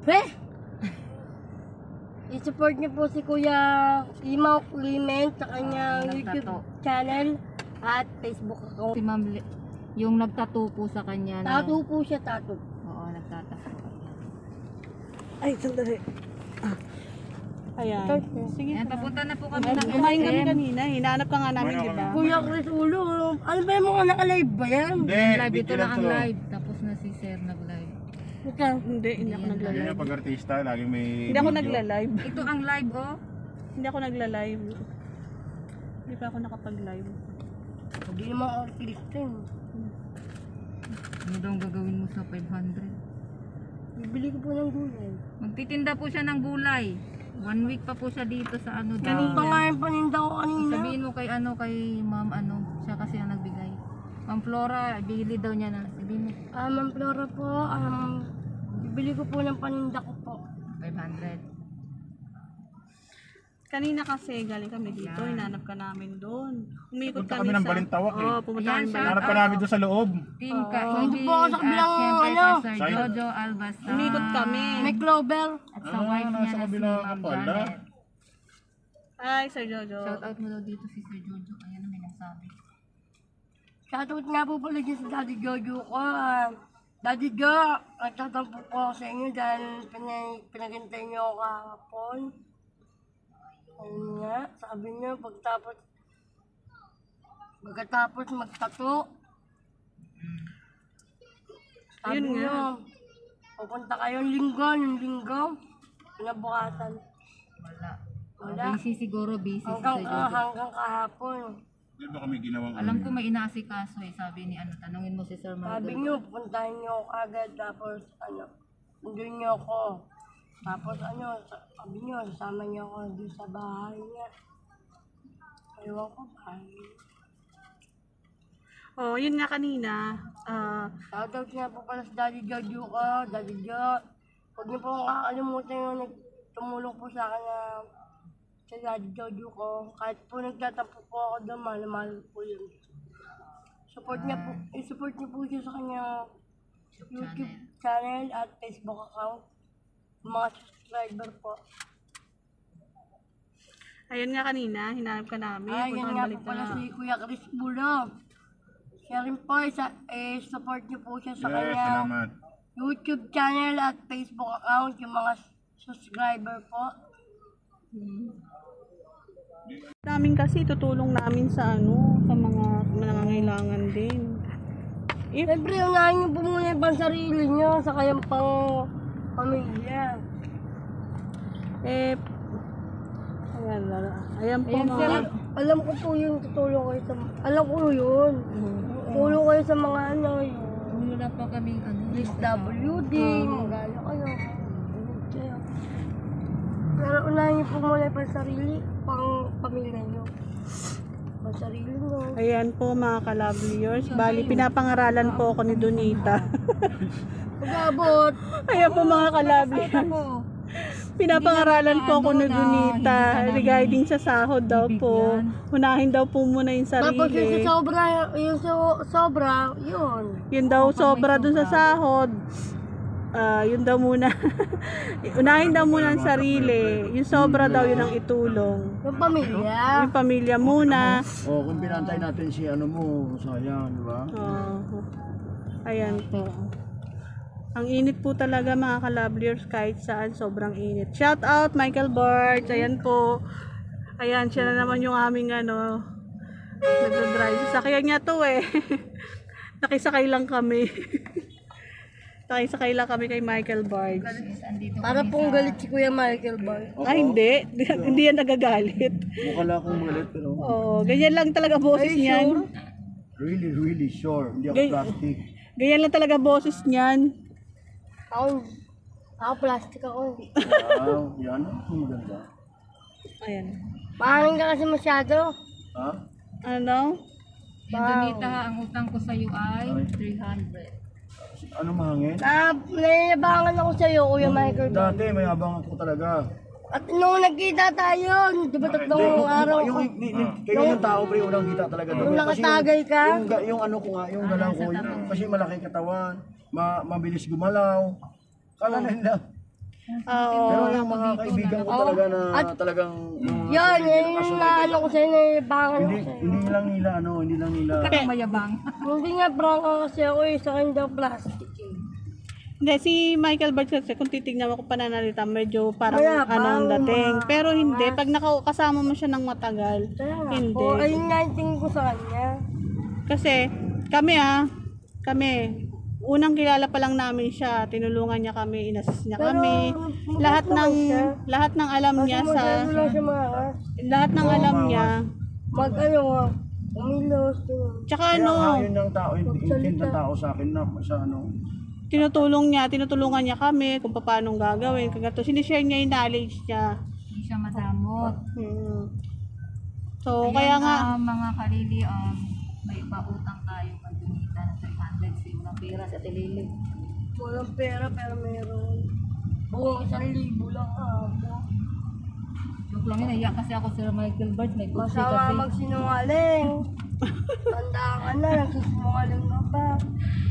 Pre! I-support niyo po si Kuya Imaw Clement sa kanyang YouTube channel at Facebook account. Si Ma'am, yung nagtattoo po sa kanya. Tattoo po siya, tattoo. Oo, nagtatato. Ay, sandali. Ayan. Sige. Ayan, papunta na po kami ng Kumain kami SM. kanina. Hinahanap ka nga namin, di ba? Kuya Chris Ulo, ano ba yung mga naka-live ba yan? Hindi, Live, ito video lang ang to. live. Tapos na si Sir nag-live. Ika, Hindi ako Yan nagla-live. yung pag-artista, laging may Hindi ako video. nagla-live. Ito ang live, oh. Hindi ako nagla-live. Hindi pa ako nakapag-live. hindi naman artista yun. Ano daw ang gagawin mo sa 500? Bibili ko po ng gulay. Magtitinda po siya ng gulay. 1 week pa po siya dito sa ano daw. Ganun pa nga yung paninda ko kanina. Sabihin mo kay Ma'am siya kasi ang nagbigay. Ma'am Flora, bili daw niya na. Sabihin mo, Ma'am Flora po, bibili ko po ng paninda ko po. 500. Kanina kasi galing kami dito. Hinahanap ka namin doon. Umikot Punta kami kami ng sa... Balintawak eh. Oo, pumunta Ayan kami siya. Hanap ka namin doon sa loob. Team ka, Hindi po ako sa kabilang, syempre ano, kay Sir side. Jojo Albasa. Umikot kami. May clover. At sa wife niya nasa na si kabila ka Ma'am pala. Janet. Ay, Sir Jojo. Shout out mo daw dito si Sir Jojo. Ayan ang may nagsabi. Shoutout nga po pala dyan sa Daddy Jojo ko. Daddy Jo, nagtatampo po ako sa inyo dahil pinagintay niyo ako kahapon. Ayun nga, sabi niyo, pagkatapos magtato. Sabi Yun nga. niyo, pupunta kayo yung linggo, pinabukasan. Wala. Wala. Busy siguro, busy si Hanggang, Sir Jojo. hanggang kahapon. Di ba kami ginawang Alam ko may inaasikaso eh. Sabi ni tanungin mo si Sir Sabi Margaret. niyo, pupuntahin niyo ako agad, tapos nandun niyo ako. Tapos sabi niyo, sasama niyo ako doon sa bahay niya. Ewan ko bahay. Oh, yun nga kanina. Shoutout nga po pala sa Daddy Jojo ko. Daddy Jo, huwag niyo po kakalimutan yung tumulong po sa akin na sa Daddy Jojo ko. Kahit po nagtatampo po ako doon, mahal po yun. Support niyo po siya sa kanyang YouTube channel at Facebook account. Mga subscriber po. Ayun nga kanina, hinahanap ka namin. Ay, Punta yan kami nga po balik pala na. si Kuya Chris Bulo. Siya rin po, support niyo po siya sa Yes, kanyang salamat. YouTube channel at Facebook account, yung mga subscriber po. Namin kasi tutulong namin sa sa mga nangangailangan din. Siyempre, unahin niyo po muna yung pansarili niyo sa kayang pang pamilya. Ayan po Ayan, mga... alam ko po yung tutulong kayo sa... Alam ko yun. Tulong kayo sa mga Wala pa kaming SWD, magala kayo. Pero unahin niyo po muna yung pansarili, pang pamilya niyo. Pansarili niyo. Ayan po mga ka-loveliers. Bali, pinapangaralan po ako ni Donita. Pag-abot. Ayan po mga ka-loveliers. Pinapangaralan po ako ni Donita regarding sa sahod daw po. Unahin daw po muna yung Tapos yung sarili. sobra, yun. Yun daw sobra dun sa sahod. Yun daw muna. Unahin daw muna ang sarili. Yung sobra daw yun ang itulong. Yung pamilya. Yung pamilya muna. Oh, kung pinantay natin si mo, sayang, di ba? Ayan po. Ang init po talaga mga ka-loveliers kahit saan sobrang init. Shout out Michael Bart. Ayan po. Ayan siya na naman yung aming nagdadrive. Sakyan niya to eh. Nakisakay lang kami. Nakisakay lang kami kay Michael Bart. Para pong galit si Kuya Michael ba? Ay hindi. Hindi yan nagagalit. Mukha lang akong malit, pero Oo, ganyan lang talaga boses niyan. really, really sure. Hindi ako Gay- plastic. Ganyan lang talaga boses niyan. Ako plastic ako. Wow, yan. Ang maganda. Ayan. Mahaling ka kasi masyado. Ha? Ano? Yung Donita, ang utang ko sa iyo ay 300. Ano mahangin? Naiyabangan ako sa iyo, Kuya Michael ba? Dati, may abang ako talaga. At nung nagkita tayo, di ba tatlong araw? Kayo yung tao, pre, unang kita talaga doon. Nung Kasi nakatagay ka? yung ano ko nga, yung galang ko, kasi malaki katawan, mabilis gumalaw. Kala nila, Oo. Pero yung mga kaibigan ko talaga na talagang Yan, yung naano ko sa'yo, naibangan ko hindi sa'yo. hindi lang nila Kaya mayabang. Hindi nga prangka kasi ako eh, sa akin daw plastic eh. Hindi, si Michael Bart kasi kung titignan mo kung pananalita, medyo parang Mayabang, ano ang dating. Pero hindi, pag nakasama mo siya ng matagal, Kaya nga hindi. po, ayun nga yung tingin ko sa kanya. Kasi kami, unang kilala pa lang namin siya, tinulungan niya kami, inassist niya kami. Lahat ng alam niya Kasi sa magano lang siya mga lahat ng alam niya. mag-ano, umilos. Tsaka kaya ano, nga yun ang tao, hindi ng tao sa akin na sa ano. tinutulungan niya kami kung paano gagawin. Kagato, sinishare niya yung knowledge niya. Hindi siya madamot. So, Ayan, kaya nga, mga kalili, may pautang tayo pag dumita ng 500 sa yung pera sa tilili. Walang pera pero meron. Buong 1,000 lang ako. Joke lang yun, naiyak kasi ako Sir Michael Bart, may kutsi Masama kasi. magsinungaling. Tanda ka na, nagsisinungaling ka pa.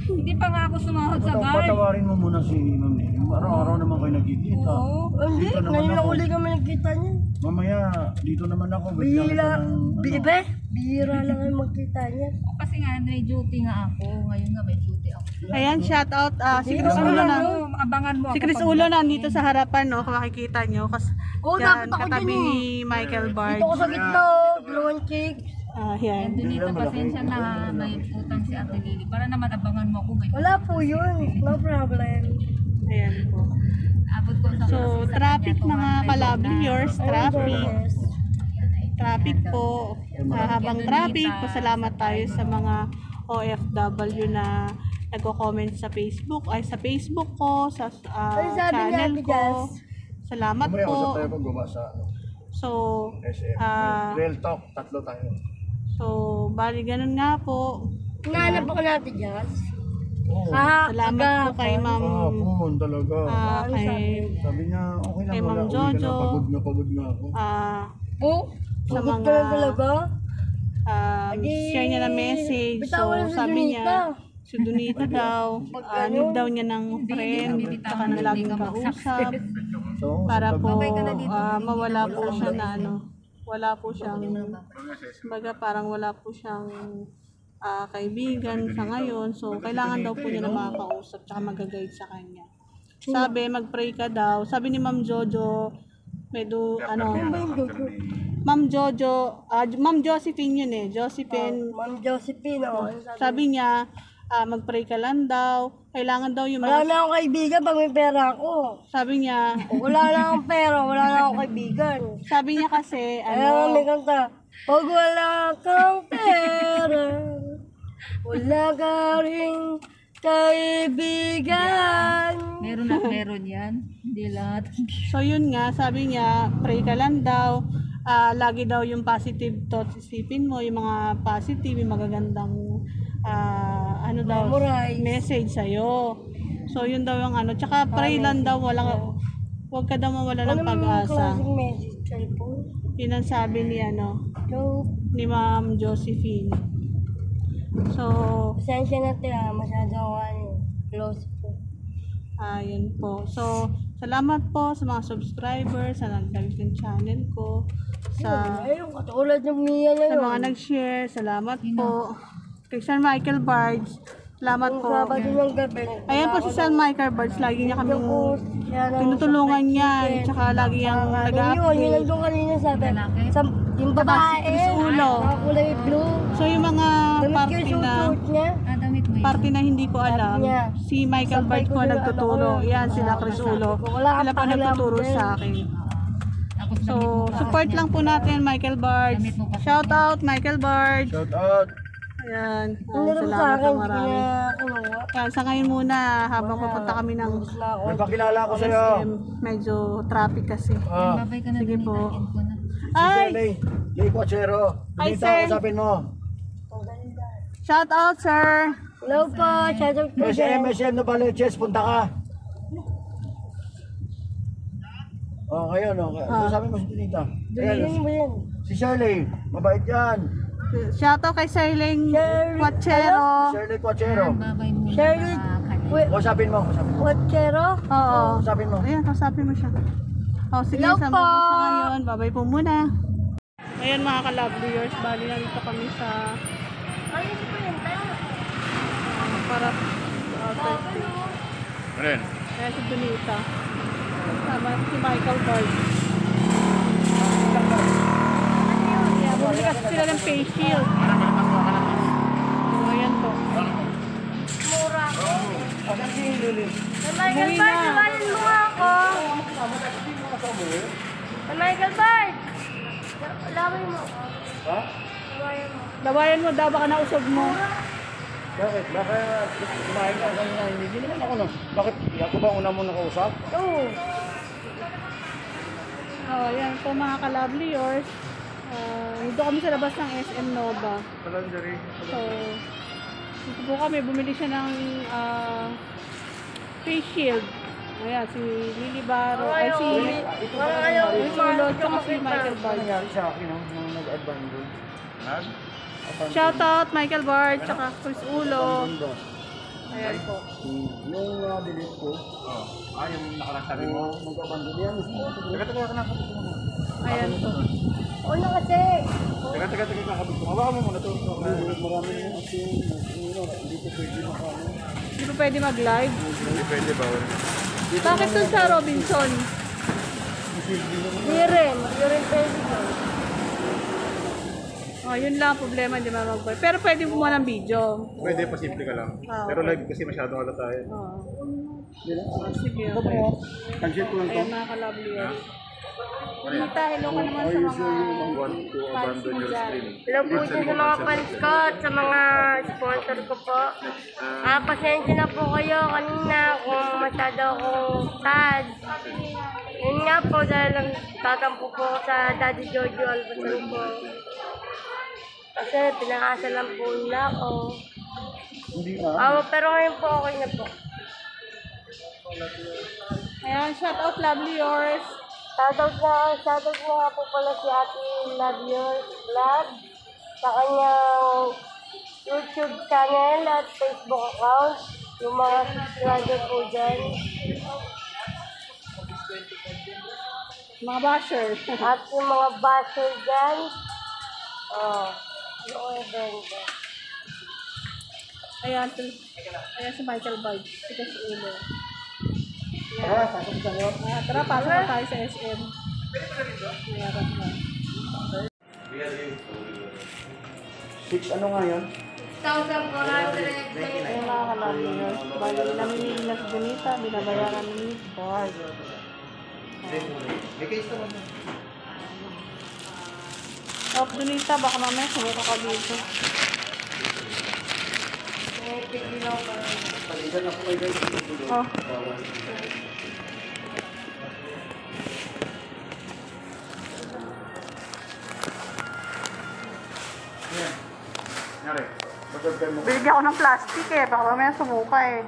Hindi pa nga ako sumahod sa guard. Patawarin mo muna si Ma'am eh. Araw-araw naman kayo nagkikita. Hindi, Dito naman ngayon lang ako. uli kami nagkita niya. Mamaya, dito naman ako. Wait lang Bihira, ito ng, bibe, bihira lang kayo magkita niya. Kasi nga, may duty nga ako. Ngayon nga, may duty ako. ayan, shout out, si Chris Ano Ulo na. abangan mo Si ako Chris pag- Ulo na dito sa harapan, no, kung makikita nyo. Oo, Yan, dapat ako katabi dyan eh. ni Michael Bart. Dito ko sa gitna, blue chicks. Yan. Dito, pasensya na may utang si Ate Lily. Para naman abangan mo ako. May Wala po yun, no problem. Ayan po. abot ko sa So, traffic mga ka-loveliers, traffic. Yes. Traffic po. Habang traffic, pasalamat tayo sa mga OFW na nagko-comment sa Facebook, ay sa Facebook ko, sa Ano sabi niya, channel Ate ko. Jazz? Salamat Mamaya usap po. tayo pag gumawa sa ano, So, SM. Real talk, tatlo tayo. bali ganun nga po. Hinahanap ako natin, Jazz. Oo. Salamat po kay Ma'am Kahapon talaga. kay Sabi niya, okay lang Kay wala. Ma'am Uwi ka na, Jojo. pagod na ako. Oh, Sa pagod mga- ka na talaga? share niya na message. So, Bitawan na si sabi niya, Junita. si Donita daw, need daw niya ng friend, tsaka ng laging kausap, So, para sa po mawala po siya na wala po siyang, baga parang wala po siyang kaibigan sa ngayon. So, kailangan daw po niya na makakausap, tsaka mag-guide sa kanya. Sabi, mag-pray ka daw. Sabi ni Ma'am Jojo, Ma'am Jojo, Ma'am Josephine yun eh. Josephine, Ma'am Josephine, oh. sabi niya, mag-pray ka lang daw. Kailangan daw yung Wala mga, na akong kaibigan pag may pera ako. sabi niya, Wala na akong pera, wala na akong kaibigan. sabi niya kasi, Kaya may kanta, pag wala kang pera, wala ka rin kaibigan. Meron at meron yan. Hindi lahat. so yun nga, sabi niya, pray ka lang daw. Lagi daw yung positive thoughts isipin mo, yung mga positive, yung magagandang Memorize. message sa'yo. So yun daw yung tsaka pray lang daw, huwag ka daw mawala ng pag-asa. Klaseng message cellphone. Yun ang sabi ni So, ni Ma'am Josephine. So, pasensya na tayo, masyadong close po. yun po. So, salamat po sa mga subscribers, sa nag-like ng channel ko, sa Ayun, katulad ng Mia na sa yun. mga nag-share, salamat po. Kay Sir Michael Bards, salamat po. Sabado ng gabi. Ayan po si Sir Michael Bards, lagi niya kaming tinutulungan niya, tsaka lagi niyang Yun, yun nag-update. nandun kanina sabi. Lalaki? Yung babae, Chris Ulo. nakakulay blue. So yung mga Damit ko party yung na suit niya. Damit mo yun. party na hindi ko alam, niya. si Michael Sabay Bards ko po sila, nagtuturo. ano, Yan, sila Chris Ulo. Wala Sila kang pa nagtuturo pakialam sa akin. Tapos So, damit mo pa. support lang po natin Michael Bards. Damit mo pa. Shout out Michael Bards. shout out. Ayan. Hindi naman sa Salamat akin, po hindi ko marami. na kinuha. Yan, sa ngayon muna, habang papunta kami ng Na ako. Nagpakilala ko sa'yo. SM, medyo traffic kasi. Babay ka na Sige din. po. End ko na. Ay! Lay Quachero. Ay, Dito, sir. usapin mo. Shout out, sir! Hello po, shout out po dyan. SM Novaliches, punta ka. Ngayon, sabi mo si Tinita. Dalihin mo yan. Si Shirley, mabait yan. Shout out kay Sirling Shirley- Quachero. Shirley Quachero. Babay mo Shirley- na mga Kausapin mo, kausapin mo. Watsero? Oo. Kausapin mo. Ayan, kausapin mo siya. Oh, sige, Hello sama po. po sa ngayon. Babay po muna. Ayan mga ka-lovely yours, bali na dito kami sa Ano po yun? para Thursday. Ren. Ayan si Donita. Sama si Michael Bard. Ayan, bumili kasi sila ng face shield. So, ayan po. Mura ko. Asan si Luli? Michael Umuwi Bard, na. iwanan mo nga ako. Michael Bard! Laway mo ako. Ha? Lawayan mo. Lawayan mo daw, baka nausog mo. Bakit? Bakit kumain ka kanina? Hindi naman ako no. Bakit? Ako ba una mo nakausap? Oo. Oh, ayan po mga ka-lovely yours. Dito kami sa labas ng SM Nova. So, dito po kami, bumili siya ng face shield. Ayan, si Lily Baro, ay si Parang ayaw ko Luis Ulo, tsaka si Michael Ano Bard. nangyari sa akin no? Nung nag-abandon. Shoutout Michael Bard, tsaka Chris Ulo. Ayan po. Yung delete ko, Yung nakarasabi mo. mag-abandon yan. Taga-taga ka na. Ayan po. Una kasi. Taga-taga ka kabit ko. Hawakan mo muna to. Marami na kasi hindi ko pwede makaano. Hindi po pwede mag-live. Hindi pwede ba? Bakit dun sa Robinson? Di rin pwede ko. Oh, yun lang ang problema, hindi ba mag-live. Pero pwede mo ng video. Pwede, pasimple ka lang. Pero live kasi masyadong wala tayo. Oh, sige, okay. Cancel ko lang to. Ayan mga ka-lovely yours. Mata, hello ka naman sa mga Want to abandon your stream. Hello po dyan sa mga fans ko at sa mga sponsor ko po. Pasensya na po kayo kanina kung masyado akong sad. Yun nga po dahil lang tatampo po ako sa Daddy Jojo Albasan po. Kasi pinakasa lang po nila ako. Hindi ah. Pero ngayon po okay na po. Ayan, shout out lovely yours. Shoutout nga po pala si Ate Love Yours Vlog sa kanyang YouTube channel at Facebook account. Yung mga subscriber po dyan. Mga basher. At yung mga basher dyan. Yung benda. Ayan, ayan si Michael Bard. Ito si Ulo. Tara, sasok sa iyo. Tara, pasok na tayo sa SM. Ayan, tara. 6 ano nga yun? 1,400. Ayan mga ka-lovely yours. Bali, namimili na si Donita, binabayaran ni Bard. Oh, Donita, baka mamaya sumuka ka dito. Palitan ako kayo guys. Oh. Yan. Nangyari. Magagad mo. Binigyan ko ng plastic eh, baka mamaya sumuka eh.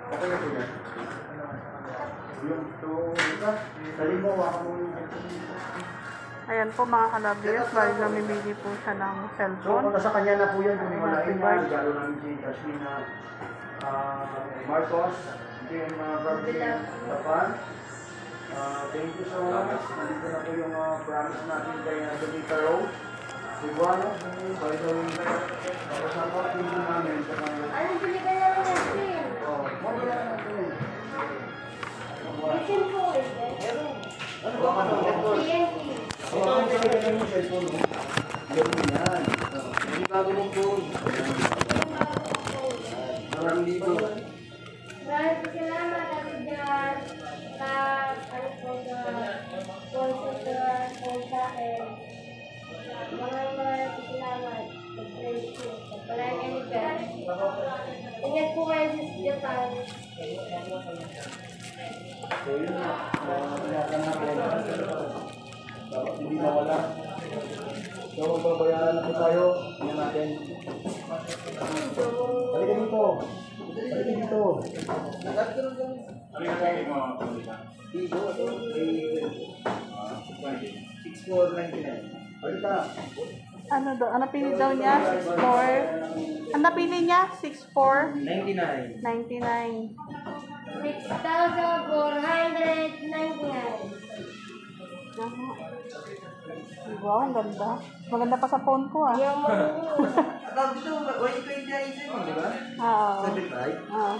Okay na po yan. Yung to, dali mo, waka mo yung Ayan po mga ka-lovers, bali namimili po siya ng So, cellphone. kung nasa kanya na po yan, kung wala yun na, regalo namin si Jasmine Marcos, then Barbie Tapan. Thank you so much. Nandito na po yung promise natin kay Donita Rose. Iguano, by the way, kasama ko yung namin. Anong binigay namin ng screen? Mamaya natin. Isin po eh. Ano ba ka TNT. Ito ang kailangan mo cellphone mo. Gawin yan. Yung bago mong phone. Maraming dito. Maraming salamat ako dyan sa ano po sponsor po sa akin. Maraming salamat. Thank you. Palagi niyo dyan. Ingat po kayo sa Japan. So yun na. Kailangan natin. Dapat hindi mawala. So magbabayaran na po tayo. Tingnan natin. Halika dito. Halika dito. Ano yung kaya mo? Dito. 6499. Halika. Ano daw? Ano pili daw niya? 6'4". Ano pili niya? 6'4". 99. 99. 6,499. Wow, ang ganda. Maganda pa sa phone ko ah. Yung marunong. Tawag dito, 120 ay isa yun, di ba? Oo. 75? Oo.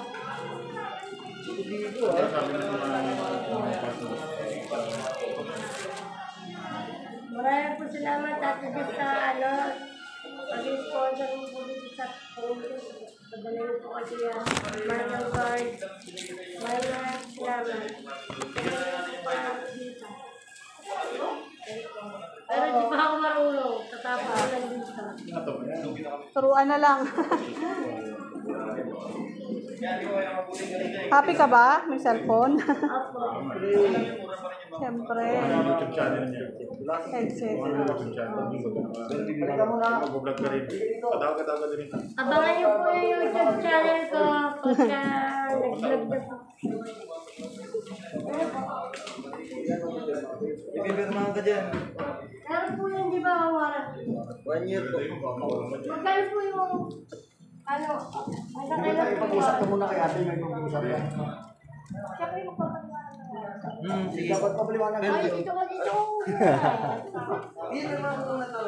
Dito ah. Maraming po salamat Ate Jess sa pag-sponsor mo po dito sa phone. Padala niyo po kasi yan. Michael Card. Maraming salamat. Pero di pa ako marunong. Tatapos ko lang dito. Turuan na lang. Happy ka ba? May cellphone? Opo. Siyempre. YouTube channel niya. Headset. YouTube channel. Mag-vlog ka rin. Patawa-tawa ka rin. Abangan niyo po yung YouTube channel ko pagka nag-vlog na po. Ipipirmahan ka dyan. Meron po yun, di ba, Awara? 1 year po. Magkano po yung, ano, magkakailan po Pag-usap ka muna kay ate, may pag-usap ka. Siya po yung papaliwanag. Sige. Dapat papaliwanag. Ay, dito ka dito. Ipipirmahan ko na to.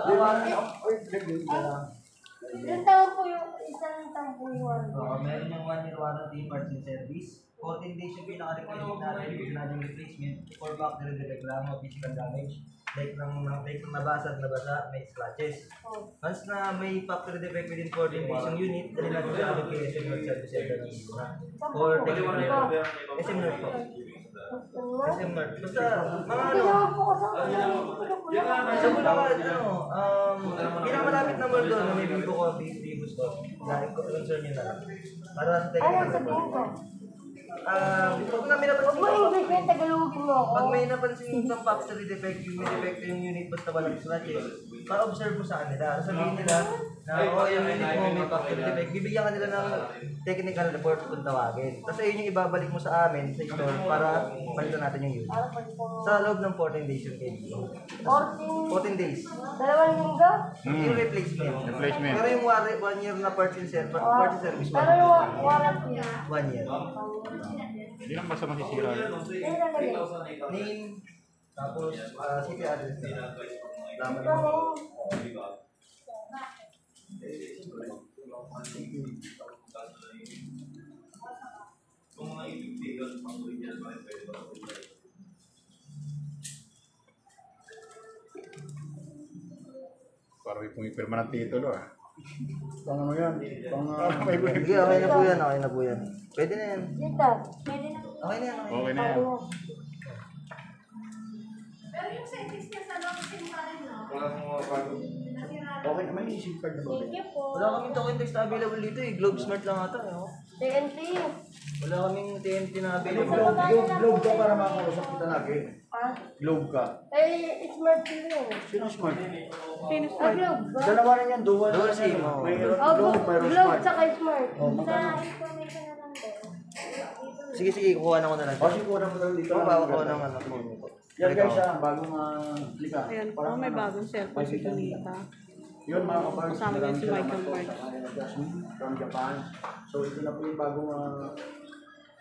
Ilang taon po yung, isang taon po yung ano. Meron yung 1 year warranty parts and service. 14 days yung pinaka-requirement natin, yung sinading replacement for factory reklamo, physical damage, like ng nabasa, may scratches. Once na may factory defect within 14 days yung unit, dali natin sa amin kay SM North Service Center ng Isura. Or technical SM North po. SM North. Basta, mga ano, sa Bulacan, pinakamalapit na mall doon na may Vivo Coffee, Vivo Store. Dahil ko, concern nyo na lang. Para sa Ano technical sabihin ko? pag namin Huwag mo napansin English yun, Tagalogin mo ako. pag may napansin isang factory defect, yung defect yung unit basta walang scratches, pa-observe mo sa kanila. Sabihin nila na yung unit mo may factory defect, bibigyan ka nila ng technical report kung tawagin. Tapos ayun yung ibabalik mo sa amin, sa store, para palitan natin yung unit. Sa loob ng 14 days yung KD. 14 days. Dalawang linggo? Yung replacement. Replacement. Pero yung 1 year na parts and service, Pero yung warranty. 1 year. Hindi lang basta masisira. Name, tapos city address na. Laman Ito mo. mo. Parang may pumipirma ng titulo ah. Pang ano yan? Pang Sige, okay na po yan, okay na po yan. Pwede na yan. Dito. Pwede na. Okay na yan, okay na. Okay na yan. okay naman yung SIM card na ba? Thank you po. Wala kaming token text na available dito eh. Globe Smart lang ata eh. Oh. TNT. Wala kaming TNT na available. Globe ka para makausap kita lagi. Ah? Globe ka. Eh, smart yun yun. Sino smart? Sino Ah, smart? globe ba? Dalawa rin yan, dual. Dual SIM, oh. Mayroon Oh, globe, mayroon globe smart. tsaka smart. Oh, magkano? Sa information na lang din. Sige, sige, kukuha na ko na lang. O, sige, kuha mo lang dito. Ito, bawa ko ng ano po. Yan guys, bagong lika. Ayan po, may bagong cellphone si Donita. Yun mga kabards, Kasama niya si maraming Michael salamat Barnes. po sa Jasmine from Japan. So ito na po yung bagong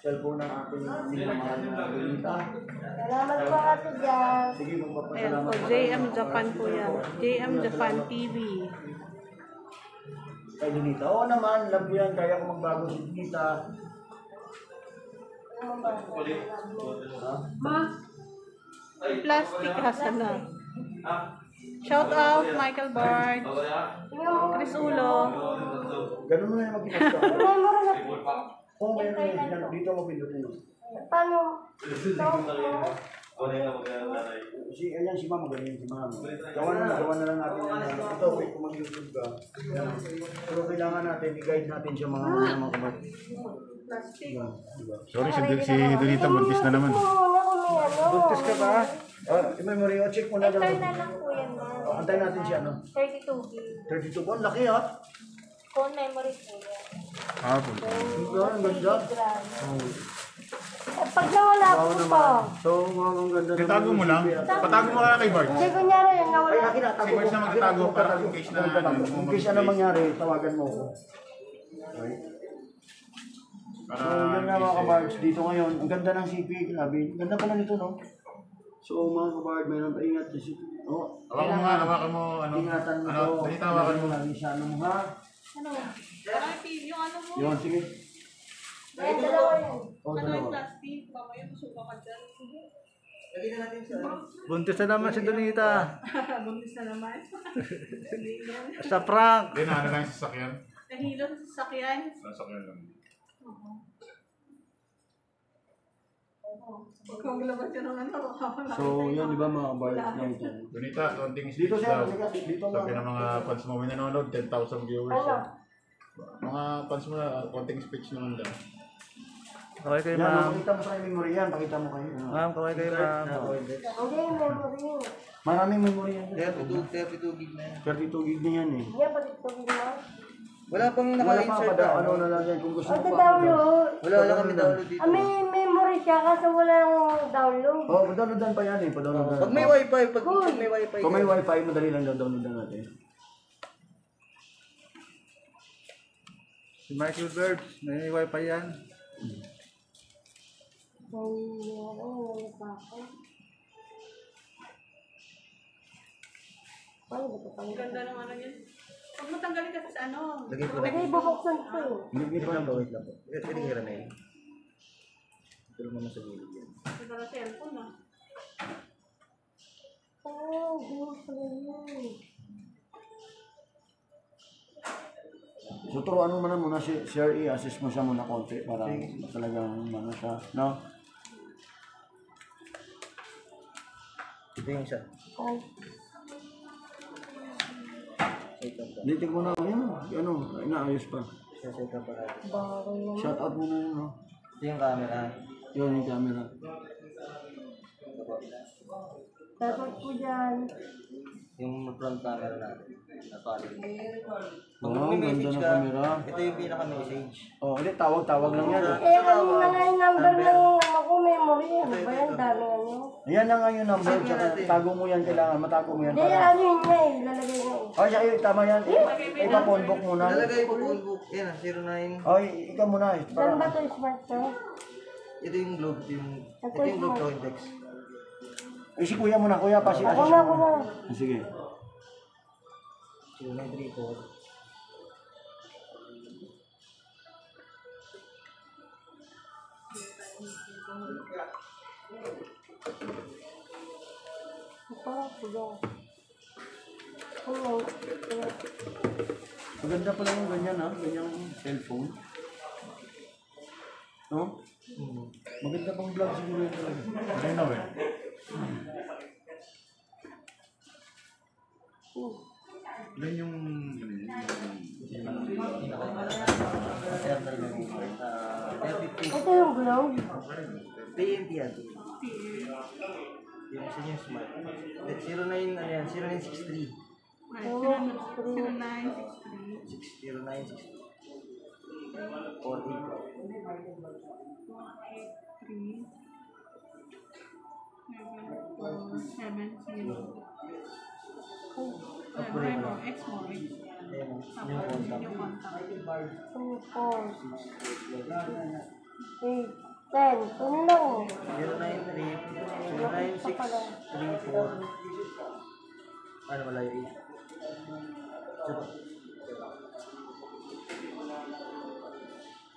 cellphone ng ating minamahal na Donita. Salamat po Ate Jazz. Sige, Ayan magpapasalamat. po, JM Japan po yan. JM Japan TV. Kay Donita. Oo naman, love ko yan. Kaya ko magbago si Donita. Ma? Plastic hasa na. Shout out Michael Bard, Chris Ulo. Ganun mo na yung mag-ipas ka. Memory na po. Kung mayroon yan, dito mo pindutin. Paano? Ayan si Mama, ganyan si Mama. Gawa na lang natin yan. Ito, wait, kung mag-YouTube ka. Yan. Pero kailangan natin, i-guide natin siya mga kamat. Sorry, si Donita buntis na naman. Muna kung may ano. Buntis ka ba? I-memory, check mo na lang. Eternal lang po yan, ma. Antayin natin siya, no? 32 gig. 32 po, laki ha? Phone memory po yan. Ah, po. Ang ganda. Pag nawala po to. So, ang ganda. Itago mo lang. Patago mo ka kay Bart. Hindi, kunyari, nawala. Ay, kinatago Si Mars na magtatago para in case na in case ano mangyari, tawagan mo ko. Okay? Para So, yun nga mga kabards, dito ngayon, ang ganda ng CPA, grabe. Ang ganda pala nito, no? So, mga kabard, mayroon pa ingat kasi, oh, hawakan mo nga, hawakan mo, ano, ingatan mo ano, to. dito hawakan mo. Lagi sa ano mo, ha? Ano? Parang yung ano mo. Yun, sige. Ay, dalawa yan. O, dalawa. Plastic, mamaya masuka ka dyan. Lagyan na natin sa... Buntis na naman si Donita. Buntis na naman. Sa prank. Hindi na, ano lang yung sasakyan. Nahilo sa sasakyan. Sasakyan lang. Kung labas yun ng ano, So, yun, di ba mga kabards, yan ito. Donita, konting Dito speech siya, daw. dito Sabi nga. ng mga fans mo, may nanonood, 10,000 viewers. Ano? Mga fans mo, konting speech naman daw. Kaway kayo, Yan, ma'am. pakita mo sa kay memory yan, pakita mo kayo. Ano. Ma'am, kaway kayo, ma'am. Hindi, memory yun. Maraming memory yan. 32 gig na yan. 32 gig na yan eh. Hindi, pati ito mo. Wala pang Wala pa naka-insert pa, na. ano na lang yan, kung gusto Ito mo pa. download. Wala kami download dito. May memory siya kasi walang download. Oh, downloadan pa yan eh, pa-downloadan. Pag may wifi, pag may wifi. Kung may wifi, madali lang downloadan natin. Si Michael Bird, may wifi yan. Wala pa ako. Paano ba ito pang Ganda ng ano yun. Huwag mo tanggalin kasi sa ano. Lagay ko na. Hindi, bubuksan ko eh. Hindi pa lang Wait lang po. Pwede hira na yun. Ito naman sa gilid yan. Ito na cellphone ah. Oh, bubuksan yun. So, turuan mo muna si Sir i-assist mo siya muna konti para talagang ano siya, no? Ito yung isa. Oh, Set up pa. Ditig mo na, ayun, ano, inaayos pa. Set up pa natin. bawal naman. Shout out mo na yun, no? Ito yung camera. Yun yung camera. Ito po. Dapat po dyan. Yung front camera natin. Napalin. Pag Wow, may ganda message ng ka, camera. ito yung pinaka-message. Oh, hindi, tawag lang yan. Eh, ano na nga yung number ng ano ko, memory. Ano ba yan? Dami ano. Ayan na nga yung number, tsaka tago mo yan, kailangan matago mo yan. Hindi, Para... ano yun nga eh. Lalagay ko. Oh, siya, tama yan. Ipa-phonebook muna. Nalagay ko phone book. Yan ah, 09. Oh, ikaw muna. Saan ba Para... ito smartphone? Ito yung globe. Ito yung globe Coindex. Eh, si kuya muna, kuya, pa si Ako na, ako na. Sige. 0934. Ito, sige. Hello. Maganda pala yung ganyan, ha? Ganyang cellphone. No? Maganda pang vlog siguro yun talaga. Malinaw eh. Yan yung... Ito yung globe. PNP yan. Yung isa yung smart. 09, ano yan? 0963. 0963. 10. Ano lang? 093634. Ano wala yung 8?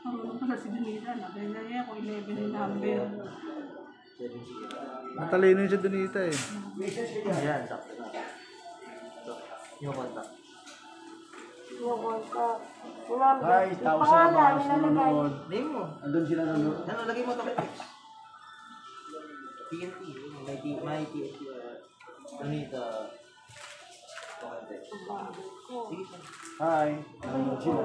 Marunong pala si Danita. Ganyan niya kung 11 yung number. Matalino yun si Donita eh. Ayan, sakto na. Yung contact. Yung kontak. Yung number. Hi, Yung tao sa pangalan, mga nilalagay. nanonood. Name mo. Andun sila nanonood. Ano, lagay mo ito kay Tex. TNT. May TNT. Donita. Sige. Hi. Nanonood sila.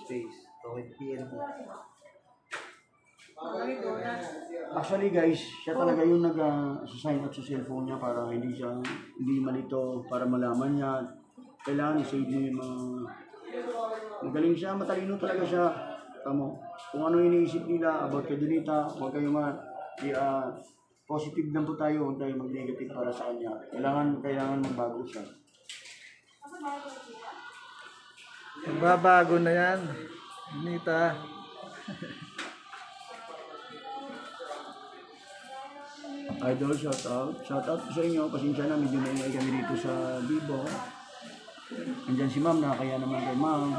Space. Tawid TNT. Actually guys, siya talaga yung nag-sign up sa cellphone niya para hindi malito, para malaman niya. Kailangan i-save niyo yung mga... Magaling siya, matalino talaga siya. Tamo. Kung ano iniisip nila about kay Donita, huwag kayo positive lang po tayo, huwag tayo mag-negative para sa kanya. Kailangan magbago siya. Magbabago na yan. Nita. Idol, shout out. Shout out sa inyo. Pasensya na, medyo naingay kami dito sa Bibo. Andyan si ma'am, nakakaya naman kay ma'am.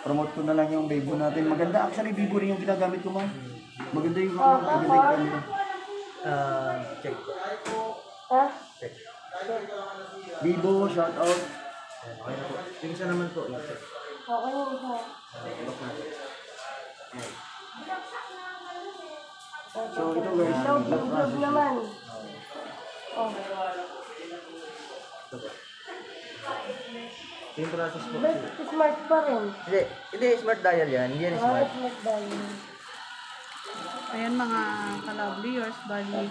Promote ko na lang yung Bibo natin. Maganda, actually Bibo rin yung ginagamit ko, ma'am. Maganda yung camera. Check. Ha? Check. Bibo, shout out. Okay na po. Yung isa naman po. Okay na isa. So ito guys, Log naman. Oh. Same process po. Best smart pa rin. Hindi, smart dial yan. Hindi yan smart. Smart dahil. Ayan mga ka-loveliers, bali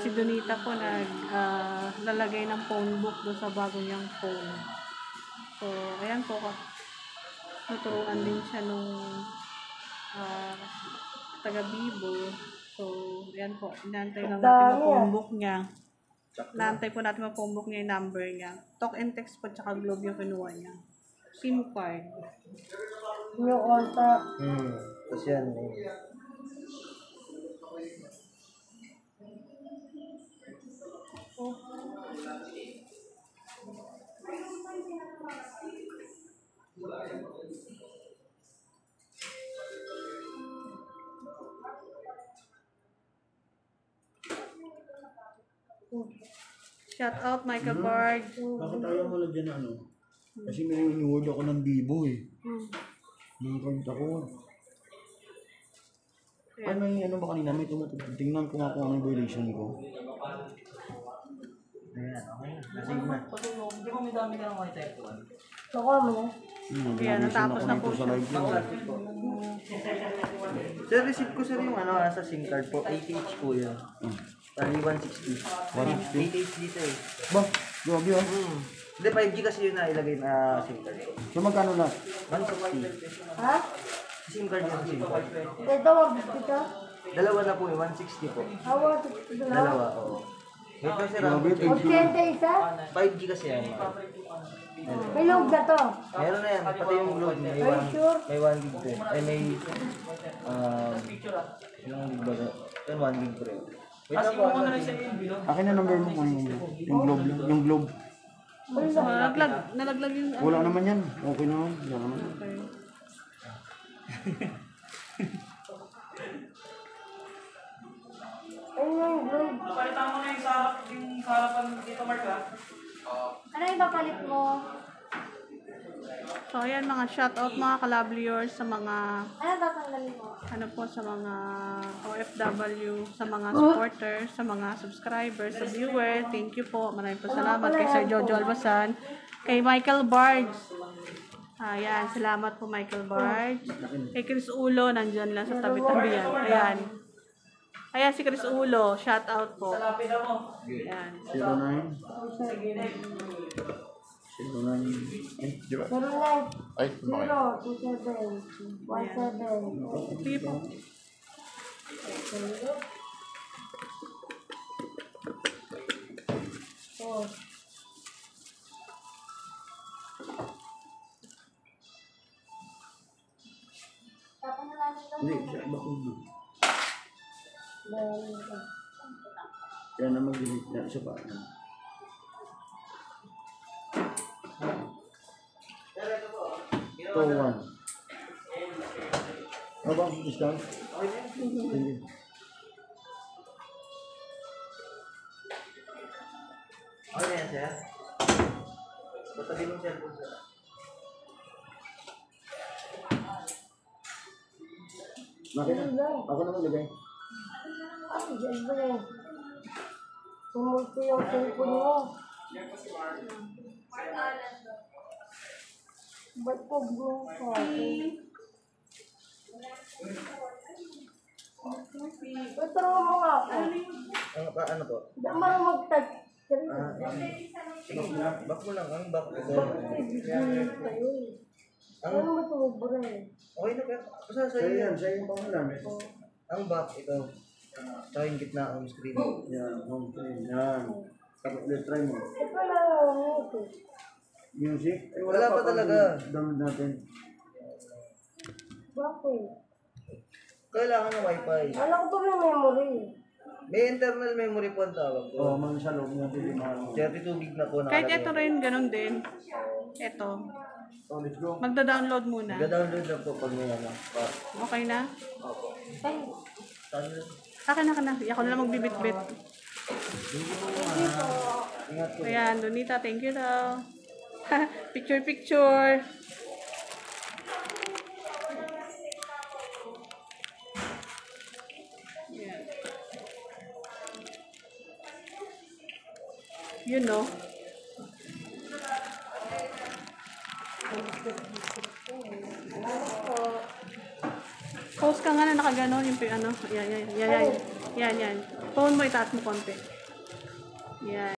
si Donita po lalagay ng phone book doon sa bago niyang phone. So, ayan po, naturuan din siya nung taga-Bibo. So, ayan po, inaantay lang natin ang phone book niya. Inaantay po natin ang phone book niya, yung number niya. Talk and text po, tsaka Globe yung kinuha niya. SIM card. Yung contact. Tapos yan. Shout out Michael Bard. Bakit ayaw mo lang dyan ano? Kasi may iniword ako ng Bibo eh. Nangkart ako. Ay, may ano ba kanina? May tumatugtog. Tingnan ko nga kung ano yung violation ko. Ayan, okay na. Nasave na. Hindi ko may dami ka ng type 1. Nakuha mo na. Kaya natapos na po sa siya. live ko. Sir, receipt ko sir yung sa SIM card po. 80H po yan. Tali 160. 80H dito eh. Ba? Grabe ah. Hindi, 5G kasi yun na ilagay na SIM card ko. So magkano lahat? 160. Ha? SIM card yung SIM card. Ito, mag-50 ka? Dalawa na po eh, 160 po. Hawa, Dalawa, oo. Wait lang sir, Grabe, thank you. 80 isa? 5G kasi yan. May log na to. Meron na yan, pati yung load may Are you sure? 1 gig po. Ay may ilang gig ba na? Yan 1 gig po rin. Wait lang po. Akin na number mo kung yung globe lang. Yung globe. Nalaglag yung Wala naman yan. Okay naman. Wala naman. Ayun yung globe. Palitan mo na yung harapan dito, Mark ha? Ano yung papalit mo? So, ayan mga shoutout mga ka-loveliers sa mga Ano tatanggalin mo? sa mga OFW, sa mga supporters, sa mga subscribers, sa viewers. Thank you po. Maraming po salamat kay Sir Jojo Albasan, kay Michael Bards. Ayan, salamat po Michael Bards. Kay Chris Ulo, nandyan lang sa tabi-tabi yan. Ayan. Ayan si Chris Ulo, shoutout po. Ayan. 09. 09. Eh, di ba? 09, Ay, bakit? 027, 17. Sige po. Oh. Tapos na natin ito. Hindi, siya ba kung Dahil, kaya na mag-delete na isa pa. Ito, 1. Ano ba? Discount? Sige. Okay na yan, sir. Patabi mo sir po sir. Bakit na? Ako naman lagay. ay, dyan ba yun? Sumulto yung cellphone mo. Ba't po buong sa akin? Ito mo nga ako. Ano po? Hindi ako marunong mag-touch. Back mo lang. Anong back mo? Bakit bigyan kayo eh? Ano ba ito? Bura eh. Okay na kaya. Basta Sa'yo sa'yo yan, yan. sa'yo yung pangalan. Ang back, ito. Tsaka yung gitna ang screen. Yan, okay. Yan. Tapos let's try mo. Ito wala lang ito. Music? Eh, Wala pa talaga. Download natin. Bakit? Kailangan ng wifi. Alam ko pa yung memory. May internal memory po ang tawag Oo, ko. mga sa loob natin yung mga 32 gig na po Kahit nakalagay. ito rin, ganun din. Ito. So, let's go. Magda-download muna. Nag-download lang po pag may ano. Okay na? Ay, Akin na ka na. Ako na lang magbibit-bit. Ingat po. Ayan, Donita, thank you daw. Picture. Ayan. You know. Post ka nga na nakaganon yung ano. Yan. Phone mo, itaas mo konti. Yan.